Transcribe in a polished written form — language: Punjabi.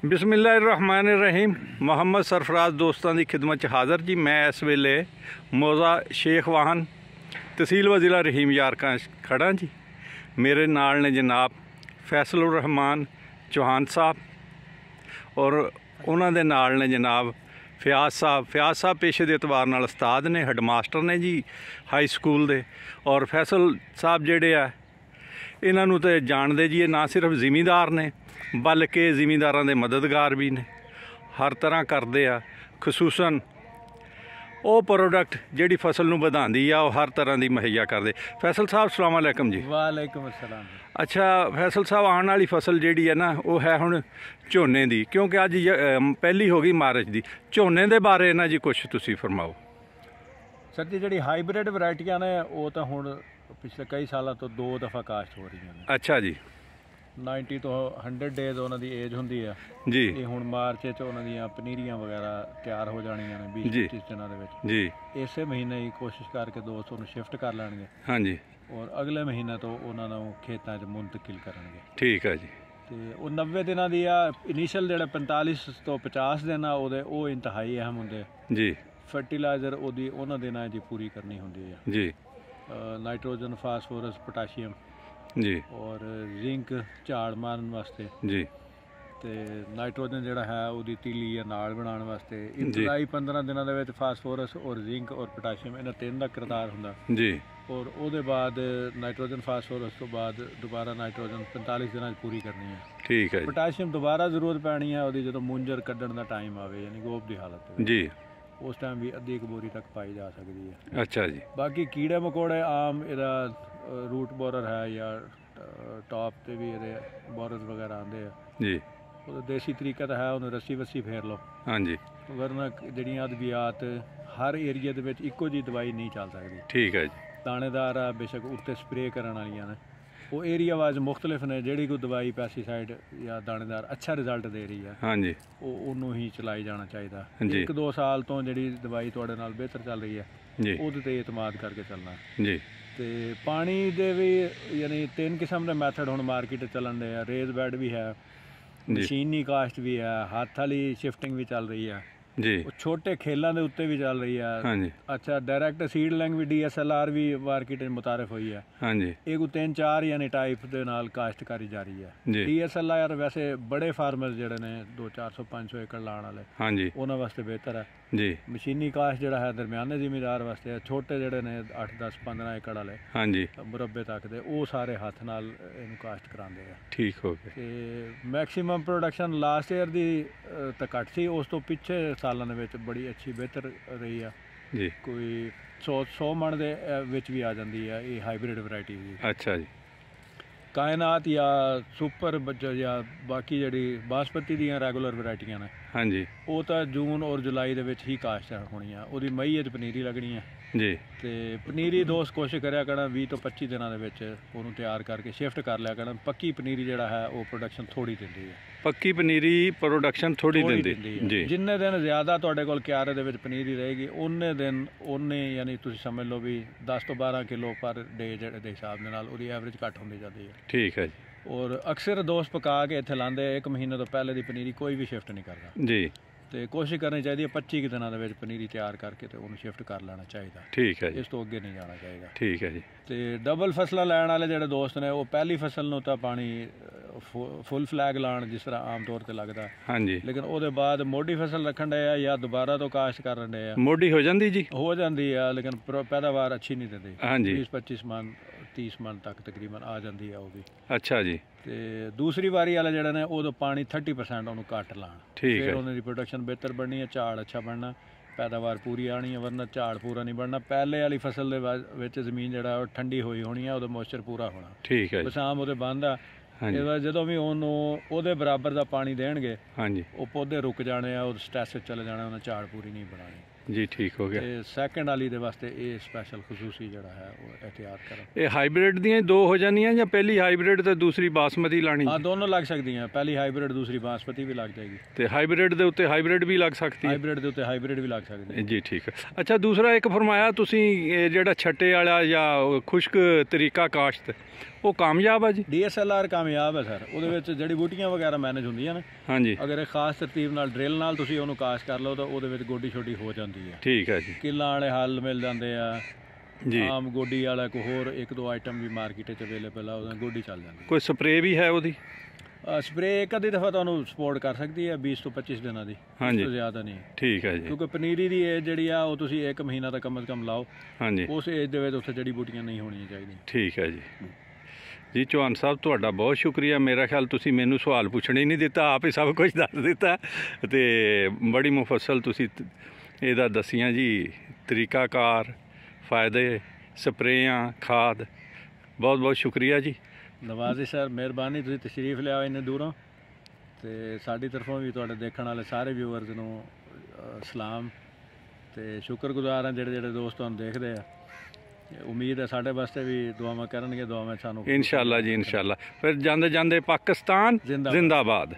बिस्मिल्लाहिर्रहमानिर्रहीम। मुहम्मद सरफराज दोस्तों की खिदमत हाज़र जी। मैं इस वेले मौज़ा शेख वाहन तहसील व ज़िला रहीम यारका खड़ा जी। मेरे नाल ने जनाब फैसल उर रहमान चौहान साहब और उन्होंने नाल ने जनाब फयाज साहब पेशे के एतबार नाल उस्ताद ने, हेडमास्टर ने जी हाई स्कूल दे। और फैसल साहब जेडे आ इन्हों तो जानते जी, ना सिर्फ जिमीदार ने बल्कि जिमीदारां दे मददगार भी ने, हर तरह करते आ। खसूसन वो प्रोडक्ट जिहड़ी फसल नूं वधांदी आ वो हर तरह की मुहैया करते। फैसल साहब अस्सलाम वालेकुम जी। वालेकुम अस्सलाम। अच्छा फैसल साहब, आने वाली फसल जिहड़ी है ना वो है हुण झोने दी, क्योंकि अज पहली हो गई मार्च दी। झोने दे बारे ना जी कुछ तुसीं फरमाओ। सर जी, जिहड़ी हाईब्रिड वैरायटियां ने वो तो हुण पिछले कई सालों तो 2 दफ़ा काश्त हो रही हैं। अच्छा जी। 90 तो 100 डेज़ उन्हां दी एज हुंदी है जी। ये हुण मार्च च उन्हां दीयां पनीरियां वगैरह तैयार हो जाणियां ने 20-25 दिनां दे विच जी। इसे महीने ही कोशिश करके दोस्त उन्हें शिफ्ट कर लैणगे। हाँ जी। और अगले महीने तो उन्हां नूं खेतां च मुंतकिल करनगे। ठीक है जी। ते वो 90 दिनां दी आ इनिशियल जिहड़ा 45 तो 50 दिन आ वो इंतहाई अहम हुंदे जी। फर्टिलाइजर ओदी उन्हां दिनां च पूरी करनी हुंदी है जी। नाइट्रोजन, फास्फोरस, पोटाशियम जी और जिंक झाड़ मारन वास्ते जी। ते नाइट्रोजन जिहड़ा है ओदी तीली या नाल बनाने वास्ते इंतहाई 15 दिनों दे विच फास्फोरस और जिंक और पोटाशियम इन्हां तीन दा किरदार हुंदा जी। और ਉਹਦੇ बाद नाइट्रोजन फास्फोरस तो बाद दोबारा नाइट्रोजन 45 ਦਿਨਾਂ 'ਚ पूरी करनी है। ठीक है। पोटाशियम दोबारा जरूरत पैनी है ਉਹਦੀ ਜਦੋਂ ਮੁੰਜਰ ਕੱਢਣ ਦਾ ਟਾਈਮ ਆਵੇ, यानी गोब ਦੀ ਹਾਲਤ ਵਿੱਚ जी। उस टाइम भी अद्धी बोरी तक पाई जा सकती है। अच्छा जी। बाकी कीड़े मकोड़े आम इहदा रूट बोरर है या टॉप ते भी ये बोरर वगैरह आते हैं जी। वो देसी तरीका तो है, उन्हें रस्सी वस्सी फेर लो। हाँ जी। वरना जड़ियाँ अद्वियात हर एरिए दे विच इक्को जी दवाई नहीं चल सकती। ठीक है जी। दानेदार आ बेशक उत्ते स्प्रे करने वालियां ने, वो एरिया वाइज मुख्तलिफ ने। जिहड़ी कोई दवाई पैस्टिसाइड या दानेदार अच्छा रिजल्ट दे रही है हाँ जी वो उन्हों ही चलाई जाना चाहिए। जी। 1-2 साल तो जिहड़ी दवाई तुहाडे नाल बेहतर चल रही है जी ਉਹਦੇ ਤੇ ਇਤਮਾਦ ਕਰਕੇ ਚੱਲਣਾ जी। ਤੇ ਪਾਣੀ ਦੇ ਵੀ ਯਾਨੀ 3 ਕਿਸਮ ਦੇ ਮੈਥਡ ਹੁਣ ਮਾਰਕੀਟ ਚੱਲਣ ਦੇ ਆ। ਰੇਜ਼ ਬੈਡ ਵੀ ਹੈ, ਮਸ਼ੀਨੀ ਕਾਸ਼ਤ ਵੀ ਹੈ, ਹੱਥ ਵਾਲੀ ਸ਼ਿਫਟਿੰਗ ਵੀ ਚੱਲ ਰਹੀ ਹੈ जी। ਉਹ ਛੋਟੇ ਖੇਲਾਂ ਦੇ ਉੱਤੇ ਵੀ ਚੱਲ ਰਹੀ ਹੈ। हाँ जी। ਅੱਛਾ ਡਾਇਰੈਕਟ ਸੀਡਲਿੰਗ ਵੀ DSLR ਵੀ ਮਾਰਕੀਟ ਵਿੱਚ ਮੁਤਾਰਫ ਹੋਈ ਹੈ। हाँ जी। ਇਹ ਕੋ 3-4 ਯਾਨੀ ਟਾਈਪ ਦੇ ਨਾਲ ਕਾਸ਼ਤਕਾਰੀ ਜਾਰੀ ਹੈ। जी। DSLR ਵੈਸੇ ਬੜੇ ਫਾਰਮਰ ਜਿਹੜੇ ਨੇ 200-400-500 ਏਕੜ ਲਾਉਣ ਵਾਲੇ हाँ जी। ਉਹਨਾਂ ਵਾਸਤੇ ਬਿਹਤਰ ਹੈ। जी। ਮਸ਼ੀਨੀ ਕਾਸ਼ਤ ਜਿਹੜਾ ਹੈ ਦਰਮਿਆਨੇ ਜ਼ਿਮੀਦਾਰ ਵਾਸਤੇ ਹੈ। ਛੋਟੇ ਜਿਹੜੇ ਨੇ 8-10-15 ਏਕੜ ਵਾਲੇ हाँ जी। ਮੁਰੱਬੇ ਤੱਕ ਦੇ ਉਹ ਸਾਰੇ ਹੱਥ ਨਾਲ ਇਹਨੂੰ ਕਾਸ਼ਤ ਕਰਾਉਂਦੇ ਆ। ठीक हो गया। ਤੇ ਮੈਕਸਿਮਮ ਪ੍ਰੋਡਕਸ਼ਨ ਲਾਸਟ ਈਅਰ ਦੀ ਤਾਂ ਘੱਟ ਸੀ, ਉਸ ਤੋਂ ਪਿੱਛੇ ਸਾਲਾਂ ਦੇ ਵਿੱਚ ਬੜੀ ਅੱਛੀ ਬਿਹਤਰ ਰਹੀ ਆ। जी। ਕੋਈ 100 ਮਣ ਦੇ ਵਿੱਚ ਵੀ ਆ ਜਾਂਦੀ ਆ ਇਹ ਹਾਈਬ੍ਰਿਡ ਵੈਰਾਈਟੀ ਵੀ। अच्छा जी। ਕਾਇਨਾਤ ਜਾਂ ਸੁਪਰ ਜਾਂ ਬਾਕੀ ਜਿਹੜੀ ਬਾਸਪਤੀ ਦੀਆਂ ਰੈਗੂਲਰ ਵੈਰਾਈਟੀਆਂ ਨੇ हाँ जी। ਉਹ ਤਾਂ ਜੂਨ ਔਰ ਜੁਲਾਈ ਦੇ ਵਿੱਚ ਹੀ ਕਾਸ਼ਤ ਹੋਣੀਆਂ। ਉਹਦੀ ਮਈ 'ਚ ਪਨੀਰੀ ਲੱਗਣੀ ਹੈ जी। ਤੇ ਪਨੀਰੀ ਦੋਸਤ ਕੋਸ਼ਿਸ਼ ਕਰਿਆ ਕਰਨਾ 20 ਤੋਂ 25 ਦਿਨਾਂ ਦੇ ਵਿੱਚ ਉਹਨੂੰ ਤਿਆਰ ਕਰਕੇ ਸ਼ਿਫਟ ਕਰ ਲਿਆ ਕਰਨਾ। ਪੱਕੀ ਪਨੀਰੀ ਜਿਹੜਾ ਹੈ ਉਹ ਪ੍ਰੋਡਕਸ਼ਨ ਥੋੜੀ ਦਿੰਦੀ ਹੈ। पक्की पनीरी प्रोडक्शन थोड़ी दिंदी जी। जिन्ने दिन ज़्यादा तुहाडे कोल क्यारे दे विच पनीरी रहेगी उन्ने दिन उन्ने यानी तुसीं समझ लो भी 10 तो 12 किलो पर डे जेहड़े दे हिसाब दे नाल ओहदी एवरेज घट होंदी जाती है। ठीक है जी। और अक्सर दोस्त पका के इत्थे लांदे 1 महीने तो पहले दी पनीरी कोई भी शिफ्ट नहीं करता जी। तो कोशिश करनी चाहिए 25 दिनों के पनीरी तैयार करके तो उन्हें शिफ्ट कर लेना चाहिए। ठीक है जी। इस तो अगे नहीं जाना चाहिए। ठीक है जी। तो डबल फसलां लैण वाले जिहड़े दोस्त ने वो पहली फसल नूं तां पानी फुल फ्लैग लाण जिस तरह आम तौर पर लगता, हाँ जी। लेकिन ਉਹਦੇ ਬਾਅਦ ਮੋਢੀ ਫਸਲ ਰੱਖਣ ਡਏ ਆ ਜਾਂ ਦੁਬਾਰਾ ਤੋਂ ਕਾਸ਼ਤ ਕਰਨ ਡਏ ਆ। मोडी हो जाती जी। ਹੋ ਜਾਂਦੀ ਆ ਲੇਕਿਨ ਪੈਦਾਵਾਰ ਅੱਛੀ ਨਹੀਂ ਦਿੰਦੀ। हाँ जी। 20-25 ਮਣ 30 ਮਣ ਤੱਕ ਤਕਰੀਬਨ ਆ ਜਾਂਦੀ ਆ ਉਹ ਵੀ। अच्छा जी। ਤੇ ਦੂਸਰੀ ਵਾਰੀ ਵਾਲੇ ਜਿਹੜੇ ਨੇ ਉਦੋਂ ਪਾਣੀ 30% ਉਹਨੂੰ ਘੱਟ ਲਾਣ। ठीक ਫਿਰ है। ਉਹਨਾਂ ਦੀ ਪ੍ਰੋਡਕਸ਼ਨ ਬਿਹਤਰ ਬਣਨੀ ਹੈ, ਝਾੜ ਅੱਛਾ ਬਣਨਾ, ਪੈਦਾਵਾਰ ਪੂਰੀ ਆਣੀ ਹੈ। ਵਰਨਾ ਝਾੜ ਪੂਰਾ ਨਹੀਂ ਬਣਨਾ। ਪਹਿਲੇ ਵਾਲੀ ਫਸਲ ਦੇ ਵਿੱਚ ਜ਼ਮੀਨ ਜਿਹੜਾ ਉਹ ਠੰਡੀ ਹੋਈ ਹੋਣੀ ਆ, ਉਹਦਾ ਮੋਇਸਚਰ ਪੂਰਾ ਹੋਣਾ। ठीक है जी। ਬਸਾਮ ਉਹਦੇ ਬੰਦ ਆ। हाँ जी। ਜਦੋਂ ਵੀ ਉਹਨੂੰ ਉਹਦੇ ਬਰਾਬਰ ਦਾ ਪਾਣੀ ਦੇਣਗੇ हाँ जी। ਉਹ ਪੌਦੇ ਰੁਕ ਜਾਣੇ ਆ, ਉਹ ਸਟ੍ਰੈਸ ਚਲੇ ਜਾਣਾ, ਉਹਨਾਂ ਝਾੜ ਪੂਰੀ ਨਹੀਂ ਬਣਾਣੀ। जी ठीक हो गया। ਤੇ ਸੈਕੰਡ ਵਾਲੀ ਦੇ ਵਾਸਤੇ ਇਹ ਸਪੈਸ਼ਲ ਖਸੂਸੀ ਜਿਹੜਾ ਹੈ ਉਹ ਇhtiyat ਕਰਨ। ये हाइब्रिड ਦੀਆਂ ਦੋ ਹੋ ਜਾਣੀਆਂ ਜਾਂ ਪਹਿਲੀ ਹਾਈਬ੍ਰਿਡ ਤੇ ਦੂਸਰੀ ਬਾਸਮਤੀ ਲਾਣੀ? ਹਾਂ ਦੋਨੋਂ ਲੱਗ ਸਕਦੀਆਂ। ਪਹਿਲੀ ਹਾਈਬ੍ਰਿਡ ਦੂਸਰੀ ਬਾਸਮਤੀ ਵੀ ਲੱਗ ਜਾਏਗੀ। ਤੇ ਹਾਈਬ੍ਰਿਡ ਦੇ ਉੱਤੇ ਹਾਈਬ੍ਰਿਡ ਵੀ ਲੱਗ ਸਕਦੀ ਹੈ? ਹਾਈਬ੍ਰਿਡ ਦੇ ਉੱਤੇ ਹਾਈਬ੍ਰਿਡ ਵੀ ਲੱਗ ਸਕਦੀ ਹੈ। ਜੀ ਠੀਕ ਹੈ। ਅੱਛਾ ਦੂਸਰਾ ਇੱਕ ਫਰਮਾਇਆ ਤੁਸੀਂ ਇਹ ਜਿਹੜਾ ਛੱਟੇ ਵਾਲਾ ਜਾਂ ਖੁਸ਼ਕ ਤਰੀਕਾ ਕਾਸ਼ਤ ਉਹ ਕਾਮਯਾਬ ਆ ਜੀ? DSLR ਕਾਮਯਾਬ ਹੈ ਸਰ। ਉਹਦੇ ਵਿੱਚ ਜੜੀ ਬੂਟੀਆਂ ਵਗੈਰਾ ਮੈਨੇਜ ਹੁੰਦੀਆਂ ਨੇ। ਹਾਂਜੀ। ਅਗਰ ਇਹ ਖਾਸ ਤਰਤੀਬ ਨਾਲ ਡਰਿਲ ਨਾਲ ਤੁਸੀਂ ਉਹਨੂੰ ਕਾਸ਼ ਕਰ ਲਓ ਤਾਂ ਉਹਦੇ ਵਿੱਚ ਗੋਡੀ ਛੋਡੀ ਹੋ ਜਾਂਦੀ ਹੈ। ਠੀਕ ਹੈ ਜੀ। ਕਿੱਲਾਂ ਵਾਲੇ ਹੱਲ ਮਿਲ ਜਾਂਦੇ ਆ ਜੀ। ਆਮ ਗੋਡੀ ਵਾਲਾ ਕੋਈ ਹੋਰ 1-2 ਆਈਟਮ ਵੀ ਮਾਰਕੀਟ 'ਚ ਅਵੇਲੇਬਲ ਆ, ਉਹਦਾ ਗੋਡੀ ਚੱਲ ਜਾਂਦੀ। ਕੋਈ ਸਪਰੇਅ ਵੀ ਹੈ ਉਹਦੀ? ਸਪਰੇਅ ਇੱਕ ਅੱਧੀ ਦਫਾ ਤੁਹਾਨੂੰ ਸਪੋਰਟ ਕਰ ਸਕਦੀ ਹੈ 20 ਤੋਂ 25 ਦਿਨਾਂ ਦੀ, ਇਸ ਤੋਂ ਜ਼ਿਆਦਾ ਨਹੀਂ। ਠੀਕ ਹੈ ਜੀ। ਕਿਉਂਕਿ ਪਨੀਰੀ ਦੀ ਏਜ ਜਿਹੜੀ ਆ ਉਹ ਤੁਸੀਂ 1 ਮਹੀਨਾ ਤਾਂ ਕਮ ਸੇ ਕਮ ਲਾਓ। ਹਾਂਜੀ। ਉਸ ਏਜ ਦੇ ਵਿੱਚ ਉੱਥੇ ਜੜੀ ਬੂਟੀਆਂ ਨਹੀਂ ਹੋਣੀਆਂ ਚਾਹੀਦੀਆਂ। ਠੀਕ ਹੈ ਜੀ। ਜੀ ਚੌਹਾਨ ਸਾਹਿਬ ਤੁਹਾਡਾ ਬਹੁਤ ਸ਼ੁਕਰੀਆ। ਮੇਰਾ ਖਿਆਲ ਤੁਸੀਂ ਮੈਨੂੰ ਸਵਾਲ ਪੁੱਛਣਾ ਹੀ ਨਹੀਂ ਦਿੱਤਾ, ਆਪ ਹੀ ਸਭ ਕੁਝ ਦੱਸ ਦਿੱਤਾ ਤੇ ਬੜੀ ਮੁਫੱਸਲ ਤੁਸੀਂ ਇਹਦਾ ਦੱਸੀਆਂ ਜੀ ਤਰੀਕਾਕਾਰ, ਫਾਇਦੇ, ਸਪਰੇਆਂ, ਖਾਦ। ਬਹੁਤ ਬਹੁਤ ਸ਼ੁਕਰੀਆ ਜੀ। ਨਵਾਜ਼ਿਸ਼ ਸਰ, ਮਿਹਰਬਾਨੀ ਤੁਸੀਂ ਤਸ਼ਰੀਫ ਲਿਆਓ ਇੰਨੇ ਦੂਰੋਂ, ਤੇ ਸਾਡੀ ਤਰਫੋਂ ਵੀ ਤੁਹਾਡੇ ਦੇਖਣ ਵਾਲੇ ਸਾਰੇ ਵਿਊਅਰਸ ਨੂੰ ਸਲਾਮ ਤੇ ਸ਼ੁਕਰਗੁਜ਼ਾਰ ਹਾਂ ਜਿਹੜੇ ਦੋਸਤ ਤੁਹਾਨੂੰ ਦੇਖਦੇ ਆ। ਉਮੀਦ ਹੈ ਸਾਡੇ ਵਾਸਤੇ ਵੀ ਦੁਆਵਾਂ ਕਰਨਗੇ, ਦੁਆਵਾਂ ਸਾਨੂੰ। ਇਨਸ਼ਾਅੱਲਾ ਜੀ, ਇਨਸ਼ਾਅੱਲਾ। ਫਿਰ ਜਾਂਦੇ ਜਾਂਦੇ ਪਾਕਿਸਤਾਨ ਜ਼ਿੰਦਾਬਾਦ।